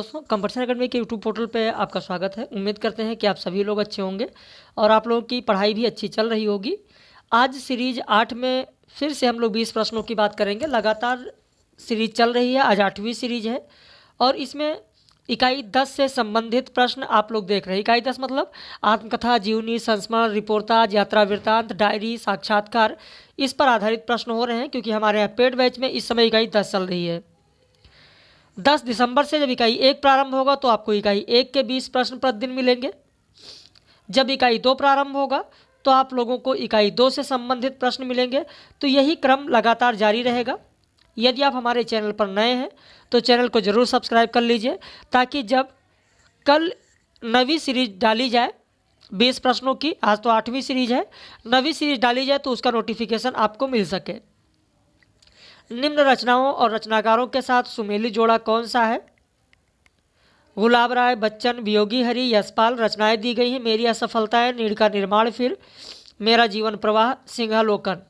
दोस्तों, competition academy के YouTube portal पे आपका स्वागत है। उम्मीद करते हैं कि आप सभी लोग अच्छे होंगे और आप लोगों की पढ़ाई भी अच्छी चल रही होगी। आज सीरीज 8 में फिर से हम लोग 20 प्रश्नों की बात करेंगे। लगातार सीरीज चल रही है, आज 8वीं सीरीज है और इसमें इकाई 10 से संबंधित प्रश्न आप लोग देख रहे हैं। इकाई 10 मतलब आत्मकथा, जीवनी, संस्मरण, रिपोर्टाज, यात्रा वृत्तांत, डायरी, साक्षात्कार, इस पर आधारित प्रश्न हो रहे हैं क्योंकि हमारे यहाँ पेड बैच में इस समय इकाई 10 चल रही है। 10 दिसंबर से जब इकाई 1 प्रारंभ होगा तो आपको इकाई 1 के 20 प्रश्न प्रतिदिन मिलेंगे। जब इकाई 2 प्रारंभ होगा तो आप लोगों को इकाई 2 से संबंधित प्रश्न मिलेंगे। तो यही क्रम लगातार जारी रहेगा। यदि आप हमारे चैनल पर नए हैं तो चैनल को ज़रूर सब्सक्राइब कर लीजिए ताकि जब कल नवी सीरीज डाली जाए 20 प्रश्नों की, आज तो 8वीं सीरीज है, नवी सीरीज डाली जाए तो उसका नोटिफिकेशन आपको मिल सके। निम्न रचनाओं और रचनाकारों के साथ सुमेलित जोड़ा कौन सा है? गुलाब राय, बच्चन, वियोगी हरि, यशपाल। रचनाएं दी गई हैं। मेरी असफलताएं, नीड़ का निर्माण, फिर मेरा जीवन प्रवाह, सिंहालोकन।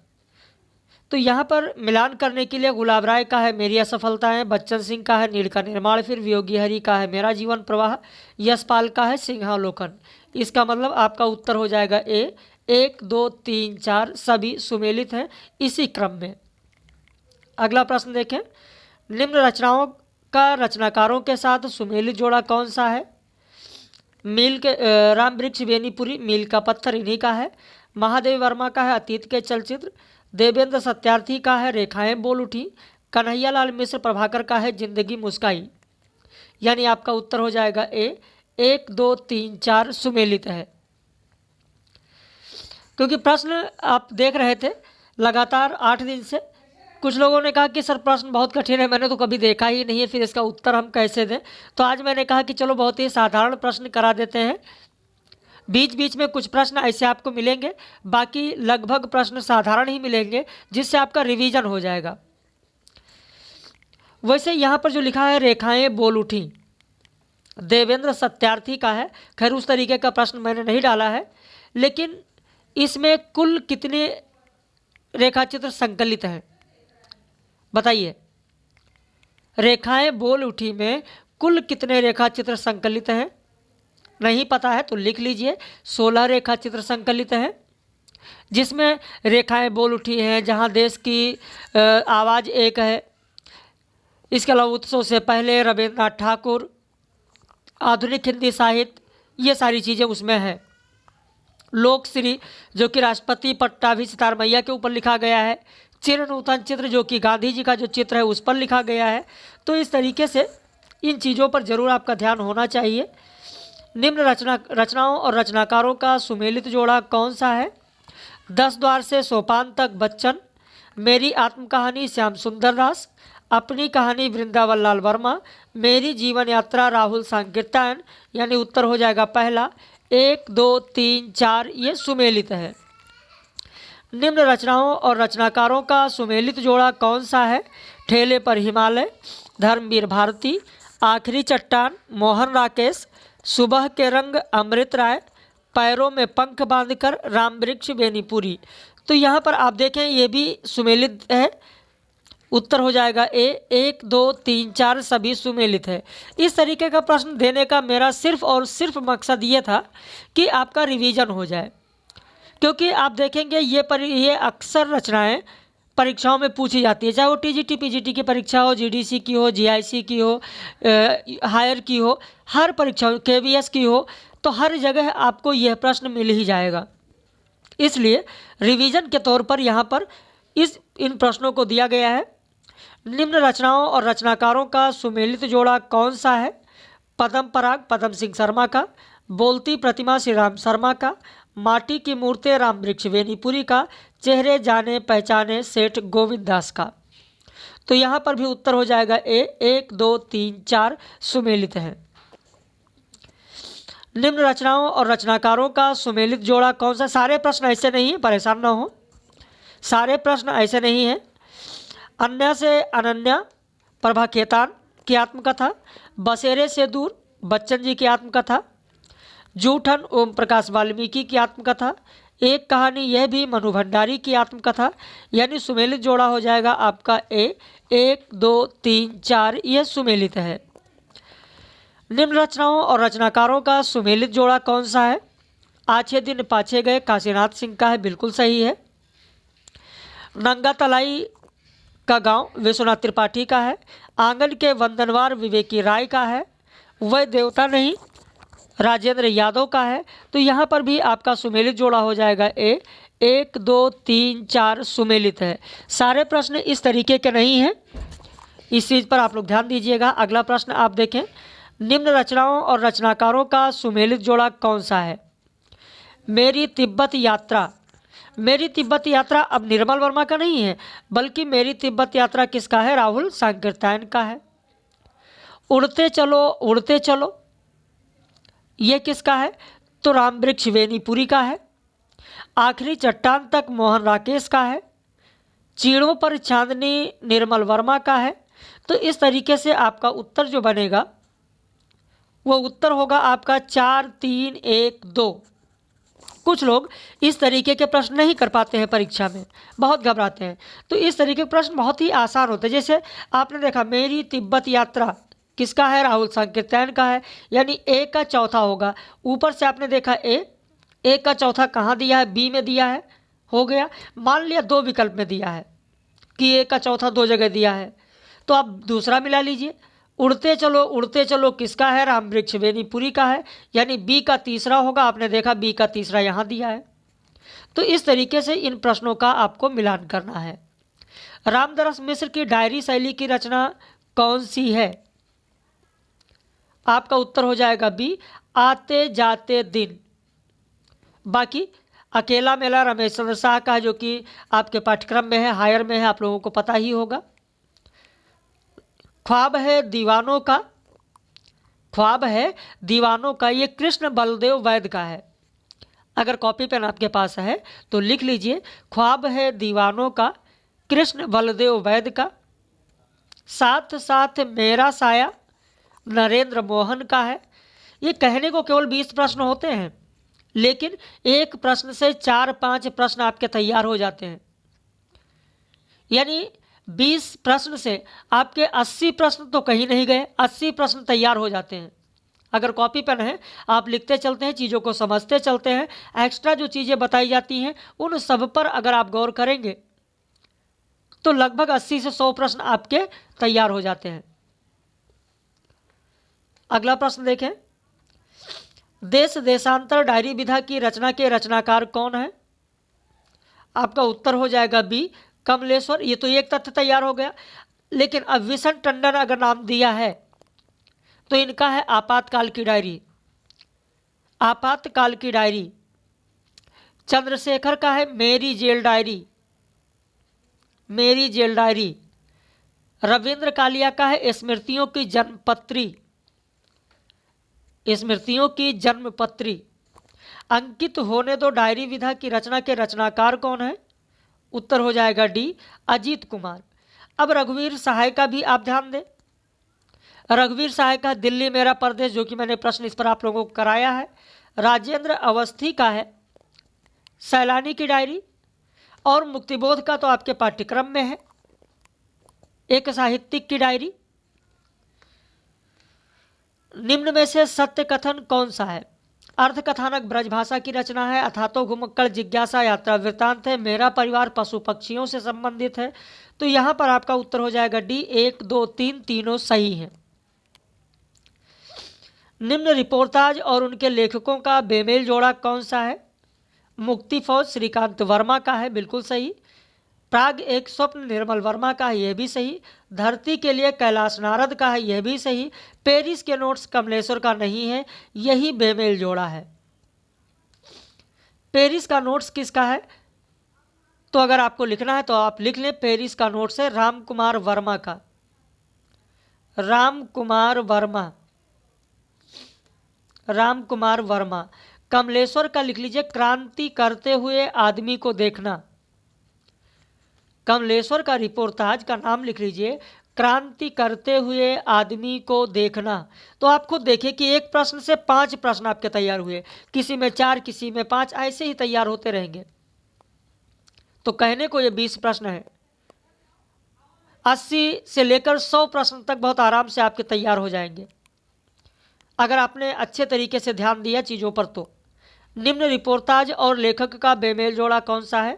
तो यहाँ पर मिलान करने के लिए गुलाब राय का है मेरी असफलताएं, बच्चन सिंह का है नीड़ का निर्माण, फिर वियोगी हरि का है मेरा जीवन प्रवाह, यशपाल का है सिंहालोकन। इसका मतलब आपका उत्तर हो जाएगा ए। 1, 2, 3, 4 सभी सुमेलित हैं इसी क्रम में। अगला प्रश्न देखें। निम्न रचनाओं का रचनाकारों के साथ सुमेलित जोड़ा कौन सा है? मील के राम वृक्ष बेनीपुरी, मील का पत्थर इन्हीं का है। महादेव वर्मा का है अतीत के चलचित्र। देवेंद्र सत्यार्थी का है रेखाएं बोल उठी। कन्हैयालाल मिश्र प्रभाकर का है जिंदगी मुस्काई। यानी आपका उत्तर हो जाएगा ए। 1, 2, 3, 4 सुमेलित है। क्योंकि प्रश्न आप देख रहे थे लगातार 8 दिन से, कुछ लोगों ने कहा कि सर प्रश्न बहुत कठिन है, मैंने तो कभी देखा ही नहीं है, फिर इसका उत्तर हम कैसे दें। तो आज मैंने कहा कि चलो बहुत ही साधारण प्रश्न करा देते हैं। बीच बीच में कुछ प्रश्न ऐसे आपको मिलेंगे, बाकी लगभग प्रश्न साधारण ही मिलेंगे जिससे आपका रिवीजन हो जाएगा। वैसे यहाँ पर जो लिखा है रेखाएं बोल उठी, देवेंद्र सत्यार्थी का है। खैर उस तरीके का प्रश्न मैंने नहीं डाला है, लेकिन इसमें कुल कितने रेखाचित्र संकलित हैं बताइए। रेखाएं बोल उठी में कुल कितने रेखाचित्र संकलित हैं? नहीं पता है तो लिख लीजिए। 16 रेखाचित्र संकलित हैं, जिसमें रेखाएं बोल उठी हैं जहां देश की आवाज़ एक है। इसके अलावा उत्सव से पहले, रविन्द्रनाथ ठाकुर, आधुनिक हिंदी साहित्य, ये सारी चीज़ें उसमें हैं। लोकश्री जो कि राष्ट्रपति पट्टाभी सितार मैया के ऊपर लिखा गया है। चिरनूतन चित्र जो कि गांधी जी का जो चित्र है उस पर लिखा गया है। तो इस तरीके से इन चीज़ों पर ज़रूर आपका ध्यान होना चाहिए। निम्न रचनाओं और रचनाकारों का सुमेलित जोड़ा कौन सा है? 10 द्वार से सोपान तक बच्चन, मेरी आत्मकहानी श्याम सुंदर दास, अपनी कहानी वृंदावन लाल वर्मा, मेरी जीवन यात्रा राहुल सांकृत्यायन। यानी उत्तर हो जाएगा पहला। 1, 2, 3, 4 ये सुमेलित है। निम्न रचनाओं और रचनाकारों का सुमेलित जोड़ा कौन सा है? ठेले पर हिमालय, धर्मवीर भारती, आखिरी चट्टान, मोहन राकेश, सुबह के रंग, अमृत राय, पैरों में पंख बांधकर, राम वृक्ष बेनीपुरी। तो यहाँ पर आप देखें ये भी सुमेलित है। उत्तर हो जाएगा ए। 1, 2, 3, 4 सभी सुमेलित है। इस तरीके का प्रश्न देने का मेरा सिर्फ और सिर्फ मकसद ये था कि आपका रिवीजन हो जाए, क्योंकि आप देखेंगे ये अक्सर रचनाएं परीक्षाओं में पूछी जाती है, चाहे वो टीजीटी पीजीटी की परीक्षा हो, जीडीसी की हो, जीआईसी की हो, हायर की हो, हर परीक्षा, केवीएस की हो, तो हर जगह आपको यह प्रश्न मिल ही जाएगा। इसलिए रिवीजन के तौर पर यहाँ पर इन प्रश्नों को दिया गया है। निम्न रचनाओं और रचनाकारों का सुमेलित जोड़ा कौन सा है? पद्म पराग पद्म सिंह शर्मा का, बोलती प्रतिमा श्री राम शर्मा का, माटी की मूर्तें राम वृक्ष बेनीपुरी का, चेहरे जाने पहचाने सेठ गोविंद दास का। तो यहाँ पर भी उत्तर हो जाएगा ए। 1, 2, 3, 4 सुमेलित है। निम्न रचनाओं और रचनाकारों का सुमेलित जोड़ा कौन सा? सारे प्रश्न ऐसे नहीं है, परेशान ना हो, सारे प्रश्न ऐसे नहीं हैं। अन्य से अनन्या, प्रभा खेतान की आत्मकथा, बसेरे से दूर बच्चन जी की आत्मकथा, जूठन ओम प्रकाश वाल्मीकि की आत्मकथा, एक कहानी यह भी मनु भंडारी की आत्मकथा। यानी सुमेलित जोड़ा हो जाएगा आपका ए। 1, 2, 3, 4 यह सुमेलित है। निम्न रचनाओं और रचनाकारों का सुमेलित जोड़ा कौन सा है? आछे दिन पाछे गए काशीनाथ सिंह का है, बिल्कुल सही है। नंगा तलाई का गांव विश्वनाथ त्रिपाठी का है। आंगन के वंदनवार विवेकी राय का है। वह देवता नहीं राजेंद्र यादव का है। तो यहाँ पर भी आपका सुमेलित जोड़ा हो जाएगा ए। 1 2 3 4 सुमेलित है। सारे प्रश्न इस तरीके के नहीं हैं, इस चीज़ पर आप लोग ध्यान दीजिएगा। अगला प्रश्न आप देखें, निम्न रचनाओं और रचनाकारों का सुमेलित जोड़ा कौन सा है? मेरी तिब्बत यात्रा। मेरी तिब्बत यात्रा अब निर्मल वर्मा का नहीं है, बल्कि मेरी तिब्बत यात्रा किसका है? राहुल सांकृत्यायन का है। उड़ते चलो ये किसका है? तो रामवृक्ष वेनीपुरी का है। आखिरी चट्टान तक मोहन राकेश का है। चीड़ों पर चांदनी निर्मल वर्मा का है। तो इस तरीके से आपका उत्तर जो बनेगा वो उत्तर होगा आपका 4 3 1 2। कुछ लोग इस तरीके के प्रश्न नहीं कर पाते हैं, परीक्षा में बहुत घबराते हैं। तो इस तरीके के प्रश्न बहुत ही आसान होते हैं। जैसे आपने देखा मेरी तिब्बत यात्रा किसका है? राहुल सांकृत्यायन का है, यानी ए का चौथा होगा। ऊपर से आपने देखा ए का चौथा कहाँ दिया है? बी में दिया है, हो गया। मान लिया 2 विकल्प में दिया है कि ए का चौथा 2 जगह दिया है, तो आप दूसरा मिला लीजिए। उड़ते चलो किसका है? रामवृक्ष वेनीपुरी का है, यानी बी का तीसरा होगा। आपने देखा बी का तीसरा यहाँ दिया है। तो इस तरीके से इन प्रश्नों का आपको मिलान करना है। रामदास मिश्र की डायरी शैली की रचना कौन सी है? आपका उत्तर हो जाएगा बी, आते जाते दिन। बाकी अकेला मेला रमेश चंद्र शाह का है, जो कि आपके पाठ्यक्रम में है, हायर में है, आप लोगों को पता ही होगा। ख्वाब है दीवानों का, ये कृष्ण बलदेव वैद्य का है। अगर कॉपी पेन आपके पास है तो लिख लीजिए, ख्वाब है दीवानों का, कृष्ण बलदेव वैद्य का। साथ साथ मेरा साया नरेंद्र मोहन का है। ये कहने को केवल 20 प्रश्न होते हैं, लेकिन एक प्रश्न से 4-5 प्रश्न आपके तैयार हो जाते हैं। यानी 20 प्रश्न से आपके 80 प्रश्न तो कहीं नहीं गए, 80 प्रश्न तैयार हो जाते हैं। अगर कॉपी पेन है, आप लिखते चलते हैं, चीज़ों को समझते चलते हैं, एक्स्ट्रा जो चीज़ें बताई जाती हैं उन सब पर अगर आप गौर करेंगे तो लगभग 80 से 100 प्रश्न आपके तैयार हो जाते हैं। अगला प्रश्न देखें, देश देशांतर डायरी विधा की रचना के रचनाकार कौन है? आपका उत्तर हो जाएगा बी, कमलेश्वर। ये तो एक तथ्य तैयार हो गया, लेकिन अब विशन टंडन अगर नाम दिया है तो इनका है आपातकाल की डायरी। चंद्रशेखर का है मेरी जेल डायरी। रविंद्र कालिया का है स्मृतियों की जन्मपत्री। अंकित होने दो डायरी विधा की रचना के रचनाकार कौन है? उत्तर हो जाएगा डी, अजीत कुमार। अब रघुवीर सहाय का भी आप ध्यान दें। रघुवीर सहाय का दिल्ली मेरा परदेश, जो कि मैंने प्रश्न इस पर आप लोगों को कराया है। राजेंद्र अवस्थी का है सैलानी की डायरी। और मुक्तिबोध का तो आपके पाठ्यक्रम में है, एक साहित्यिक की डायरी। निम्न में से सत्य कथन कौन सा है? अर्धकथानक ब्रजभाषा की रचना है। अथातो घुमक्कड़ जिज्ञासा यात्रा वृत्तांत है। मेरा परिवार पशु पक्षियों से संबंधित है। तो यहाँ पर आपका उत्तर हो जाएगा डी, 1 2 3 तीनों सही हैं। निम्न रिपोर्टाज और उनके लेखकों का बेमेल जोड़ा कौन सा है? मुक्ति फौज श्रीकांत वर्मा का है, बिल्कुल सही। प्राग एक स्वप्न निर्मल वर्मा का है, यह भी सही। धरती के लिए कैलाश नारद का है, यह भी सही। पेरिस के नोट्स कमलेश्वर का नहीं है, यही बेमेल जोड़ा है। पेरिस का नोट्स किसका है? तो अगर आपको लिखना है तो आप लिख लें, पेरिस का नोट्स है राम कुमार वर्मा। कमलेश्वर का लिख लीजिए, क्रांति करते हुए आदमी को देखना। कमलेश्वर का रिपोर्टाज का नाम लिख लीजिए, क्रांति करते हुए आदमी को देखना। तो आप खुद देखिए कि एक प्रश्न से 5 प्रश्न आपके तैयार हुए, किसी में 4, किसी में 5, ऐसे ही तैयार होते रहेंगे। तो कहने को ये 20 प्रश्न है, 80 से लेकर 100 प्रश्न तक बहुत आराम से आपके तैयार हो जाएंगे। अगर आपने अच्छे तरीके से ध्यान दिया चीज़ों पर तो। निम्न रिपोर्टाज और लेखक का बेमेल जोड़ा कौन सा है?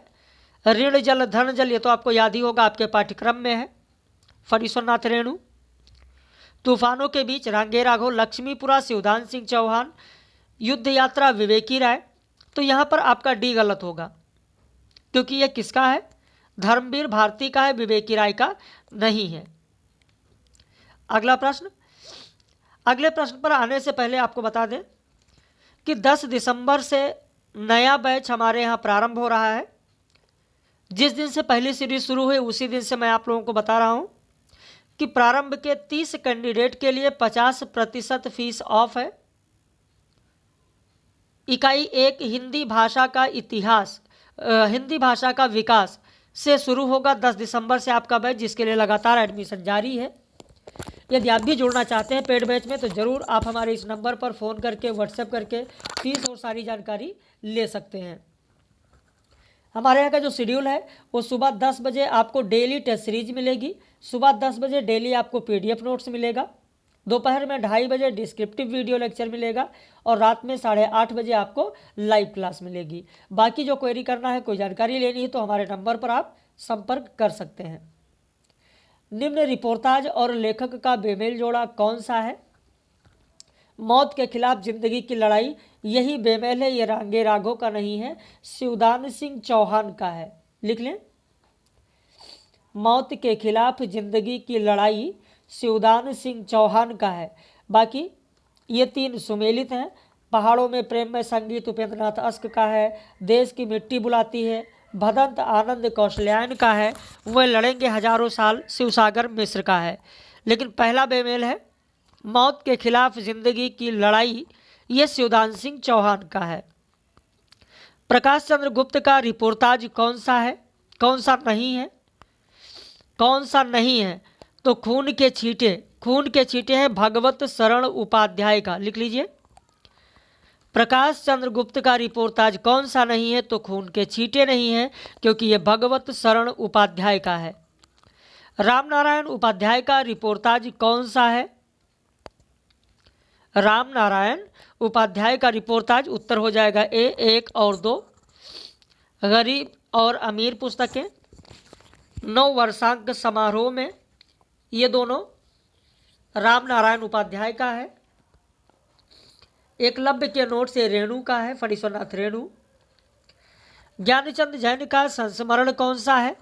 ऋण जल धन जल, ये तो आपको याद ही होगा, आपके पाठ्यक्रम में है, फणीश्वरनाथ रेणु। तूफानों के बीच रांगे राघव, लक्ष्मीपुरा शिवदान सिंह चौहान, युद्ध यात्रा विवेकी राय। तो यहाँ पर आपका डी गलत होगा, क्योंकि यह किसका है? धर्मवीर भारती का है, विवेकी राय का नहीं है। अगला प्रश्न। अगले प्रश्न पर आने से पहले आपको बता दें कि 10 दिसंबर से नया बैच हमारे यहाँ प्रारंभ हो रहा है। जिस दिन से पहली सीरीज शुरू हुई उसी दिन से मैं आप लोगों को बता रहा हूँ कि प्रारंभ के 30 कैंडिडेट के लिए 50% फीस ऑफ है। इकाई 1 हिंदी भाषा का इतिहास, हिंदी भाषा का विकास से शुरू होगा 10 दिसंबर से आपका बैच, जिसके लिए लगातार एडमिशन जारी है। यदि आप भी जुड़ना चाहते हैं पेड बैच में तो ज़रूर आप हमारे इस नंबर पर फ़ोन करके, व्हाट्सएप करके फीस और सारी जानकारी ले सकते हैं। हमारे यहाँ का जो शेड्यूल है वो सुबह 10 बजे आपको डेली टेस्ट सीरीज मिलेगी, सुबह 10 बजे डेली आपको PDF नोट्स मिलेगा, दोपहर में 2:30 बजे डिस्क्रिप्टिव वीडियो लेक्चर मिलेगा और रात में 8:30 बजे आपको लाइव क्लास मिलेगी। बाकी जो क्वेरी करना है, कोई जानकारी लेनी है तो हमारे नंबर पर आप संपर्क कर सकते हैं। निम्न रिपोर्टाज और लेखक का बेमेल जोड़ा कौन सा है? मौत के खिलाफ जिंदगी की लड़ाई, यही बेमेल है, ये रांगे राघव का नहीं है, शिवदान सिंह चौहान का है। लिख लें, मौत के खिलाफ जिंदगी की लड़ाई शिवदान सिंह चौहान का है। बाकी ये 3 सुमेलित हैं। पहाड़ों में प्रेम में संगीत उपेंद्र नाथ अस्क का है, देश की मिट्टी बुलाती है भदंत आनंद कौशल्यायन का है, वह लड़ेंगे हजारों साल शिवसागर मिश्र का है। लेकिन पहला बेमेल है मौत के खिलाफ जिंदगी की लड़ाई, ये शिवदान सिंह चौहान का है। प्रकाश चंद्र गुप्त का रिपोर्टाज कौन सा है? कौन सा नहीं है? कौन सा नहीं है? तो खून के छींटे, खून के छींटे हैं भगवत शरण उपाध्याय का। लिख लीजिए, प्रकाश चंद्र गुप्त का रिपोर्टाज कौन सा नहीं है? तो खून के छींटे नहीं है, क्योंकि यह भगवत शरण उपाध्याय का है। राम नारायण उपाध्याय का रिपोर्टाज कौन सा है? राम नारायण उपाध्याय का रिपोर्टाज उत्तर हो जाएगा ए 1 और 2। गरीब और अमीर पुस्तकें, 9 वर्षांक समारोह में, ये दोनों राम नारायण उपाध्याय का है। एकलव्य के नोट से रेणु का है, फणीश्वरनाथ रेणु। ज्ञानचंद जैन का संस्मरण कौन सा है?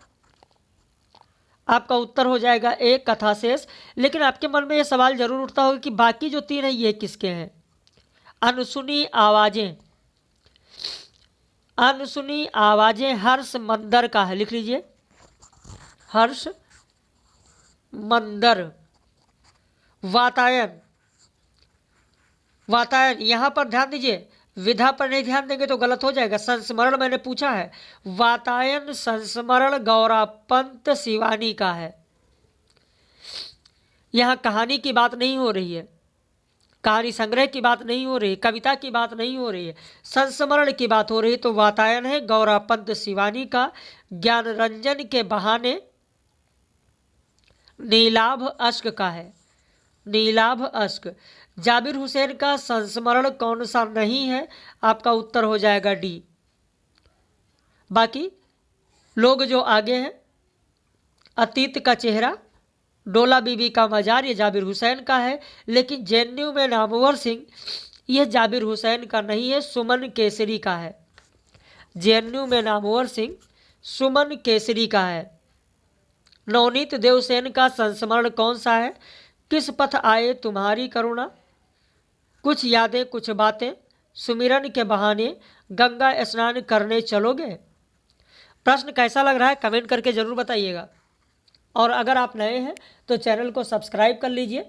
आपका उत्तर हो जाएगा ए कथाशेष। लेकिन आपके मन में यह सवाल जरूर उठता होगा कि बाकी जो 3 हैं ये किसके हैं? अनसुनी आवाजें, अनसुनी आवाजें हर्ष मंदर का है। लिख लीजिए, हर्ष मंदर। वातायन, वातायन यहाँ पर ध्यान दीजिए, विधा पर नहीं ध्यान देंगे तो गलत हो जाएगा। संस्मरण मैंने पूछा है, वातायन संस्मरण गौरापंत शिवानी का है। यहाँ कहानी की बात नहीं हो रही है, कहानी संग्रह की बात नहीं हो रही, कविता की बात नहीं हो रही है, संस्मरण की बात हो रही। तो वातायन है गौरापंत शिवानी का। ज्ञान रंजन के बहाने नीलाभ अश्क का है, नीलाभ अश्क। जाबिर हुसैन का संस्मरण कौन सा नहीं है? आपका उत्तर हो जाएगा डी। बाकी लोग जो आगे हैं, अतीत का चेहरा, डोला बीबी का मजार, ये जाबिर हुसैन का है। लेकिन जेएनयू में नामवर सिंह, यह जाबिर हुसैन का नहीं है, सुमन केसरी का है। जेएनयू में नामवर सिंह सुमन केसरी का है। नवनीत देवसेन का संस्मरण कौन सा है? किस पथ आए तुम्हारी करुणा, कुछ यादें कुछ बातें, सुमिरन के बहाने, गंगा स्नान करने चलोगे। प्रश्न कैसा लग रहा है कमेंट करके ज़रूर बताइएगा। और अगर आप नए हैं तो चैनल को सब्सक्राइब कर लीजिए,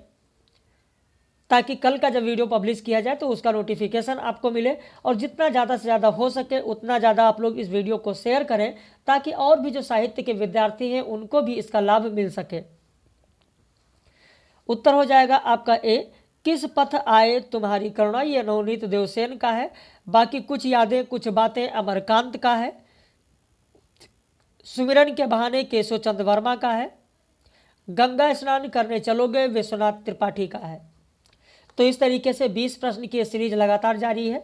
ताकि कल का जब वीडियो पब्लिश किया जाए तो उसका नोटिफिकेशन आपको मिले। और जितना ज़्यादा से ज़्यादा हो सके उतना ज़्यादा आप लोग इस वीडियो को शेयर करें, ताकि और भी जो साहित्य के विद्यार्थी हैं उनको भी इसका लाभ मिल सके। उत्तर हो जाएगा आपका ए, किस पथ आए तुम्हारी करुणा, ये नवनीत देवसेन का है। बाकी कुछ यादें कुछ बातें अमरकांत का है। सुमिरन के बहाने केशव चंद वर्मा का है। गंगा स्नान करने चलोगे विश्वनाथ त्रिपाठी का है। तो इस तरीके से 20 प्रश्न की सीरीज लगातार जारी है।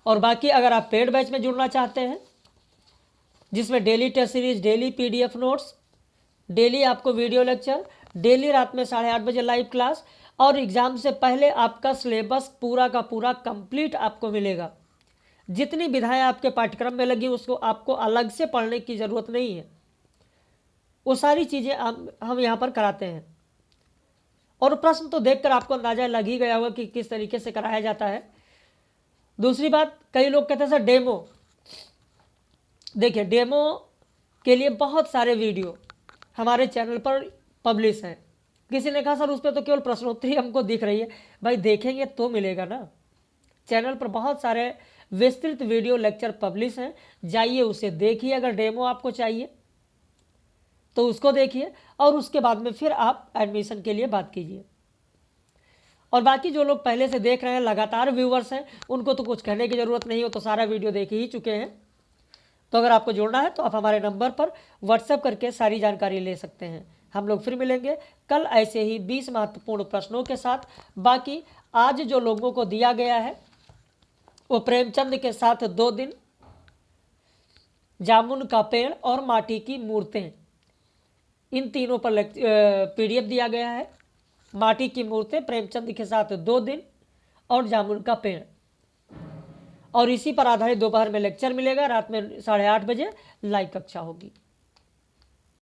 और बाकी अगर आप पेड बैच में जुड़ना चाहते हैं, जिसमें daily test series, daily PDF notes, daily आपको वीडियो लेक्चर, डेली रात में 8:30 बजे लाइव क्लास, और एग्ज़ाम से पहले आपका सिलेबस पूरा का पूरा कंप्लीट आपको मिलेगा। जितनी विधाएं आपके पाठ्यक्रम में लगी उसको आपको अलग से पढ़ने की ज़रूरत नहीं है, वो सारी चीज़ें हम यहाँ पर कराते हैं। और प्रश्न तो देखकर आपको अंदाजा लग ही गया होगा कि किस तरीके से कराया जाता है। दूसरी बात, कई लोग कहते हैं सर डेमो, देखिए डेमो के लिए बहुत सारे वीडियो हमारे चैनल पर पब्लिश हैं। किसी ने कहा सर उस पर तो केवल प्रश्नोत्तरी हमको दिख रही है। भाई देखेंगे तो मिलेगा ना, चैनल पर बहुत सारे विस्तृत वीडियो लेक्चर पब्लिश हैं, जाइए उसे देखिए। अगर डेमो आपको चाहिए तो उसको देखिए, और उसके बाद में फिर आप एडमिशन के लिए बात कीजिए। और बाकी जो लोग पहले से देख रहे हैं, लगातार व्यूवर्स हैं, उनको तो कुछ कहने की ज़रूरत नहीं हो, तो सारा वीडियो देख ही चुके हैं। तो अगर आपको जुड़ना है तो आप हमारे नंबर पर व्हाट्सएप करके सारी जानकारी ले सकते हैं। हम लोग फिर मिलेंगे कल ऐसे ही 20 महत्वपूर्ण प्रश्नों के साथ। बाकी आज जो लोगों को दिया गया है वो प्रेमचंद के साथ 2 दिन, जामुन का पेड़ और माटी की मूर्तें, इन तीनों पर PDF दिया गया है। माटी की मूर्तें प्रेमचंद के साथ 2 दिन और जामुन का पेड़, और इसी पर आधारित दोपहर में लेक्चर मिलेगा, रात में 8:30 बजे लाइव कक्षा होगी।